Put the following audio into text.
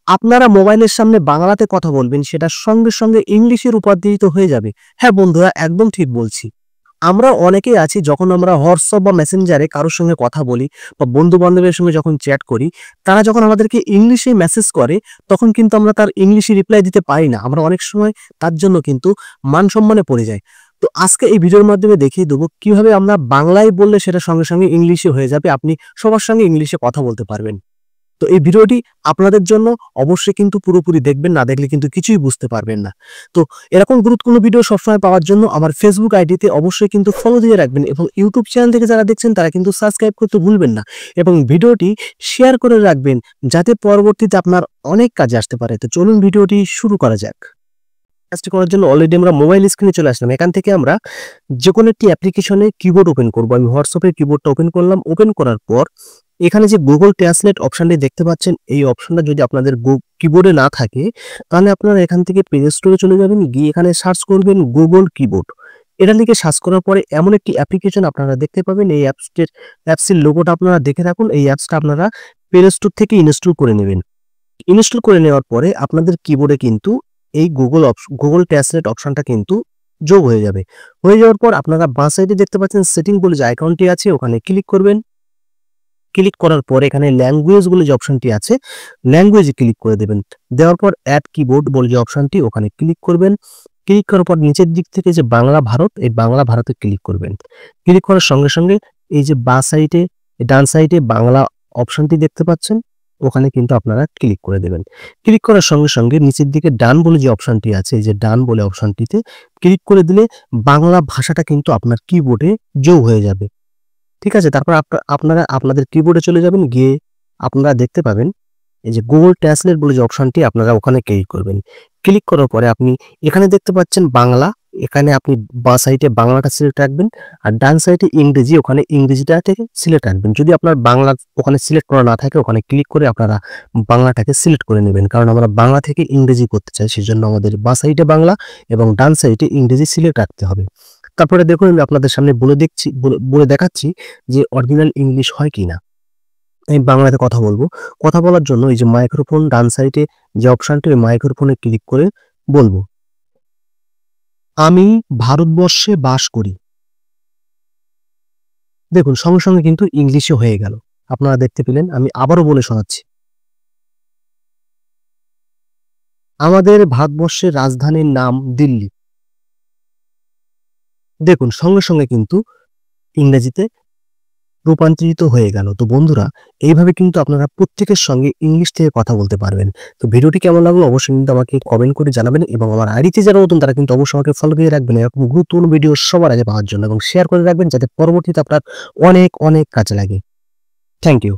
আপনারা মোবাইলের সামনে বাংলাতে কথা বলবেন, সেটার সঙ্গে সঙ্গে ইংলিশে রূপান্তরিত হয়ে যাবে। হ্যাঁ বন্ধুরা, একদম ঠিক বলছি। আমরা অনেকেই আছি, যখন আমরা হোয়াটসঅ্যাপ বা মেসেঞ্জারে কারোর সঙ্গে কথা বলি বা বন্ধু-বান্ধবের সঙ্গে যখন চ্যাট করি, তারা যখন আমাদেরকে ইংলিশে মেসেজ করে, তখন কিন্তু আমরা তার ইংলিশে রিপ্লাই দিতে পারি না। আমরা অনেক সময় তার জন্য কিন্তু মান-সম্মানে পড়ে যাই। তো আজকে এই ভিডিওর মাধ্যমে দেখিয়ে দেবো কিভাবে আমরা বাংলায় বললে সেটা সঙ্গে সঙ্গে ইংলিশে হয়ে যাবে। আপনি সবার সঙ্গে ইংলিশে কথা বলতে পারবেন। তো এই ভিডিওটি আপনাদের জন্য, অবশ্যই কিন্তু পুরোপুরি দেখবেন, না দেখলে কিন্তু কিছুই বুঝতে পারবেন না। তো এরকম গুরুত্বপূর্ণ ভিডিও সবসময় পাওয়ার জন্য আমার ফেসবুক আইডিতে অবশ্যই কিন্তু ফলো দিয়ে রাখবেন, এবং ইউটিউব চ্যানেল থেকে যারা দেখছেন তারা কিন্তু সাবস্ক্রাইব করতে ভুলবেন না, এবং ভিডিওটি শেয়ার করে রাখবেন যাতে পরবর্তীতে আপনার অনেক কাজে আসতে পারে। তো চলুন ভিডিওটি শুরু করা যাক। কাজটি করার জন্য অলরেডি আমরা মোবাইল স্ক্রিনে চলে আসলাম। এখান থেকে আমরা যে কোনো একটি অ্যাপ্লিকেশনে কিবোর্ড ওপেন করব। আমি হোয়াটসঅ্যাপের কিবোর্ডটা ওপেন করলাম। ওপেন করার পর এখানে যে গুগল ট্রান্সলেট অপশনটি দেখতে পাচ্ছেন, এই অপশনটা যদি আপনাদের কিবোর্ডে না থাকে, তাহলে আপনারা এখান থেকে প্লে স্টোরে চলে যাবেন, গিয়ে এখানে সার্চ করবেন গুগল কিবোর্ড। এটা লিখে সার্চ করার পরে এমন একটি অ্যাপ্লিকেশন আপনারা দেখতে পাবেন। এই অ্যাপসের লোগোটা আপনারা দেখে রাখুন। এই অ্যাপসটা আপনারা প্লে স্টোর থেকে ইনস্টল করে নেবেন। ইনস্টল করে নেওয়ার পরে আপনাদের কিবোর্ডে কিন্তু এই গুগল ট্রান্সলেট অপশনটা কিন্তু যোগ হয়ে যাবে। হয়ে যাওয়ার পর আপনারা বাঁ সাইডে দেখতে পাচ্ছেন সেটিং বলে যে আইকনটি আছে, ওখানে ক্লিক করবেন। ক্লিক করার পর এখানে ল্যাঙ্গুয়েজ বলে যে অপশনটি আছে, ল্যাঙ্গুয়েজে ক্লিক করে দেবেন। দেওয়ার পর অ্যাড কিবোর্ড বলে যে অপশনটি, ওখানে ক্লিক করবেন। ক্লিক করার পর নিচের দিক থেকে যে বাংলা ভারত, এই বাংলা ভারতে ক্লিক করবেন। ক্লিক করার সঙ্গে সঙ্গে এই যে বাঁ সাইডে, ডান সাইডে বাংলা অপশনটি দেখতে পাচ্ছেন, ওখানে কিন্তু আপনারা ক্লিক করে দেবেন। ক্লিক করার সঙ্গে সঙ্গে নিচের দিকে ডান বলে যে অপশনটি আছে, এই যে ডান বলে অপশনটিতে ক্লিক করে দিলে বাংলা ভাষাটা কিন্তু আপনার কিবোর্ডে যোগ হয়ে যাবে। ঠিক আছে, তারপর আপনারা আপনাদের কিবোর্ডে চলে যাবেন, গিয়ে আপনারা দেখতে পাবেন এই যে গুগল ট্রান্সলেট বলে যে অপশনটি, আপনারা ওখানে ক্লিক করবেন। ক্লিক করার পরে আপনি এখানে দেখতে পাচ্ছেন বাংলা, এখানে আপনি বাঁ সাইডে বাংলাটা সিলেক্ট রাখবেন, আর ডান সাইডে ইংরেজি, ওখানে ইংরেজিটা থেকে সিলেক্ট রাখবেন। যদি আপনার বাংলা ওখানে সিলেক্ট করা না থাকে, ওখানে ক্লিক করে আপনারা বাংলাটাকে সিলেক্ট করে নেবেন, কারণ আমরা বাংলা থেকে ইংরেজি করতে চাই, সেজন্য আমাদের বাঁ সাইডে বাংলা এবং ডান সাইডে ইংরেজি সিলেক্ট রাখতে হবে। তারপরে দেখুন, আমি আপনাদের সামনে বলে দেখাচ্ছি যে অরিজিনাল ইংলিশ হয় কিনা। আমি বাংলাতে কথা বলবো। কথা বলার জন্য এই যে মাইক্রোফোন ডান সাইডে যে অপশনটি, ওই মাইক্রোফোনে ক্লিক করে বলবো, আমি ভারতবর্ষে বাস করি। দেখুন সঙ্গে সঙ্গে কিন্তু ইংলিশে হয়ে গেল, আপনারা দেখতে পেলেন। আমি আবারও বলে শোনাচ্ছি, আমাদের ভারতবর্ষের রাজধানীর নাম দিল্লি। দেখুন সঙ্গে সঙ্গে কিন্তু ইংরেজিতে রূপান্তরিত হয়ে গেল। তো বন্ধুরা, এইভাবে কিন্তু আপনারা প্রত্যেকের সঙ্গে ইংলিশ থেকে কথা বলতে পারবেন। তো ভিডিওটি কেমন লাগলো অবশ্যই কিন্তু আমাকে কমেন্ট করে জানাবেন, এবং আমার আইডিতে যারা নতুন তারা কিন্তু অবশ্যই আমাকে ফলো দিয়ে রাখবেন এরকম গুরুত্বপূর্ণ ভিডিও সবার আগে পাওয়ার জন্য, এবং শেয়ার করে রাখবেন যাতে পরবর্তীতে আপনার অনেক অনেক কাজে লাগে। Thank you.